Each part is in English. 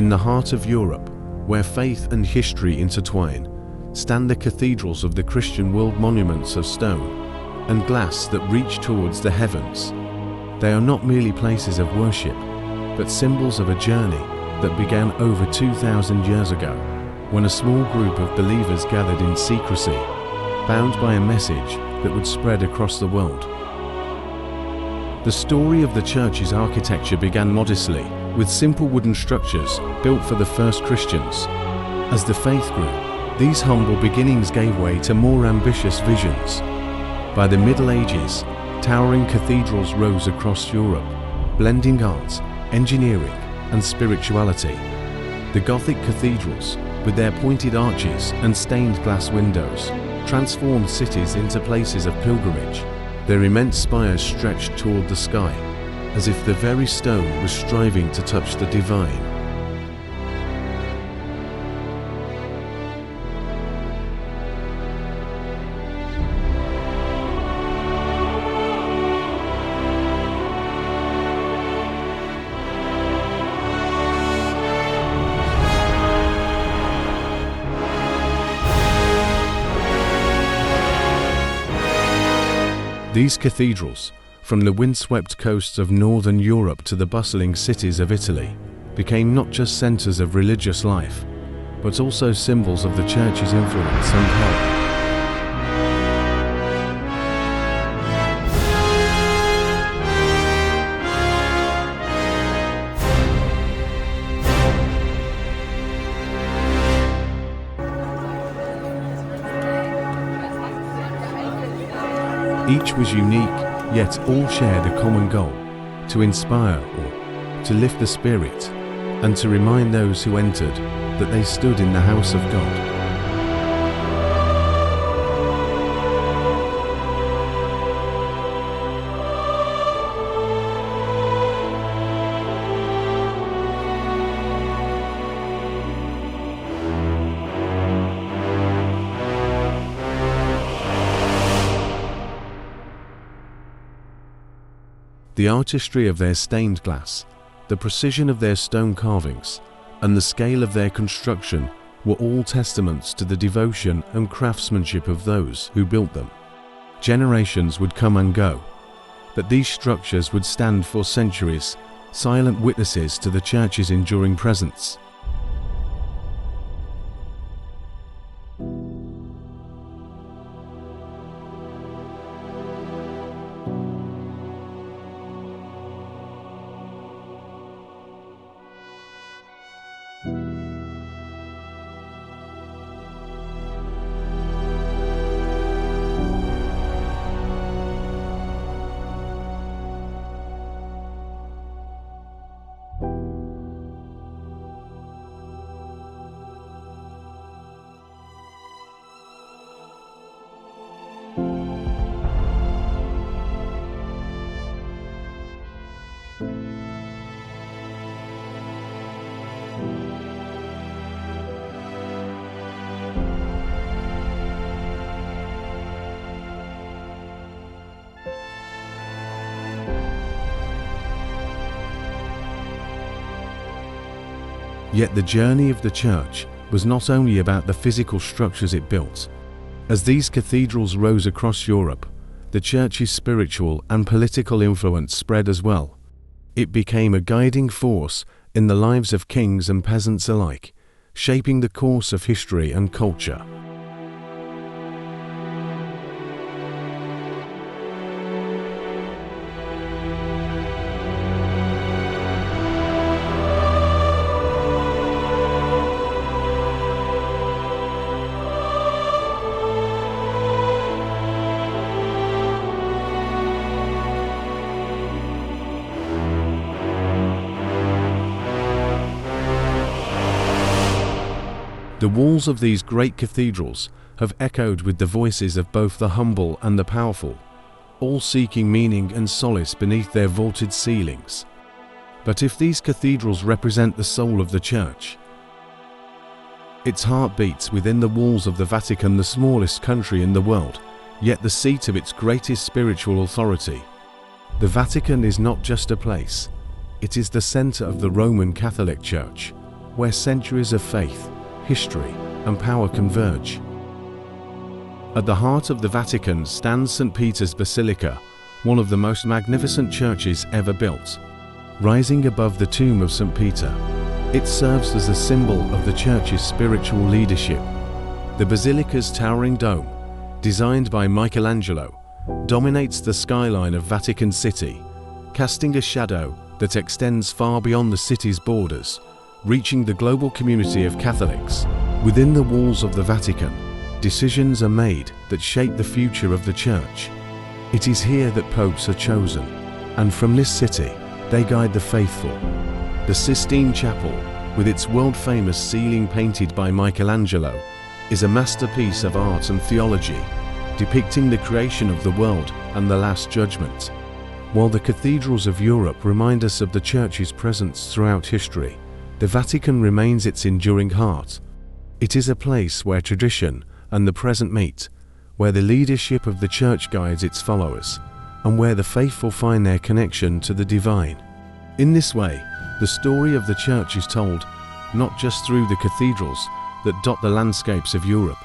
in the heart of Europe, where faith and history intertwine, stand the cathedrals of the Christian world, monuments of stone and glass that reach towards the heavens. They are not merely places of worship, but symbols of a journey that began over 2,000 years ago, when a small group of believers gathered in secrecy, bound by a message that would spread across the world. The story of the church's architecture began modestly, with simple wooden structures built for the first Christians. As the faith grew, these humble beginnings gave way to more ambitious visions. By the Middle Ages, towering cathedrals rose across Europe, blending art, engineering, and spirituality. The Gothic cathedrals, with their pointed arches and stained glass windows, transformed cities into places of pilgrimage. Their immense spires stretched toward the sky, as if the very stone was striving to touch the divine. These cathedrals, from the windswept coasts of northern Europe to the bustling cities of Italy, became not just centers of religious life, but also symbols of the church's influence and power. Each was unique, yet all shared a common goal: to inspire or to lift the spirit, and to remind those who entered that they stood in the house of God. The artistry of their stained glass, the precision of their stone carvings, and the scale of their construction were all testaments to the devotion and craftsmanship of those who built them. Generations would come and go, but these structures would stand for centuries, silent witnesses to the church's enduring presence. Yet the journey of the church was not only about the physical structures it built. As these cathedrals rose across Europe, the church's spiritual and political influence spread as well. It became a guiding force in the lives of kings and peasants alike, shaping the course of history and culture. The walls of these great cathedrals have echoed with the voices of both the humble and the powerful, all seeking meaning and solace beneath their vaulted ceilings. But if these cathedrals represent the soul of the Church, its heart beats within the walls of the Vatican, the smallest country in the world, yet the seat of its greatest spiritual authority. The Vatican is not just a place, it is the center of the Roman Catholic Church, where centuries of faith, history, and power converge. At the heart of the Vatican stands St. Peter's Basilica, one of the most magnificent churches ever built. Rising above the tomb of St. Peter, it serves as a symbol of the church's spiritual leadership. The basilica's towering dome, designed by Michelangelo, dominates the skyline of Vatican City, casting a shadow that extends far beyond the city's borders, reaching the global community of Catholics. Within the walls of the Vatican, decisions are made that shape the future of the Church. It is here that popes are chosen, and from this city, they guide the faithful. The Sistine Chapel, with its world-famous ceiling painted by Michelangelo, is a masterpiece of art and theology, depicting the creation of the world and the Last Judgment. While the cathedrals of Europe remind us of the Church's presence throughout history, the Vatican remains its enduring heart. It is a place where tradition and the present meet, where the leadership of the Church guides its followers, and where the faithful find their connection to the divine. In this way, the story of the Church is told not just through the cathedrals that dot the landscapes of Europe,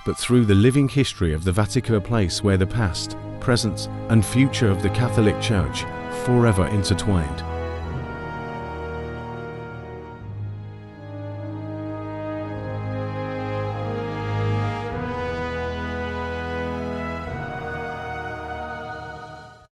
but through the living history of the Vatican, a place where the past, present, and future of the Catholic Church forever intertwined.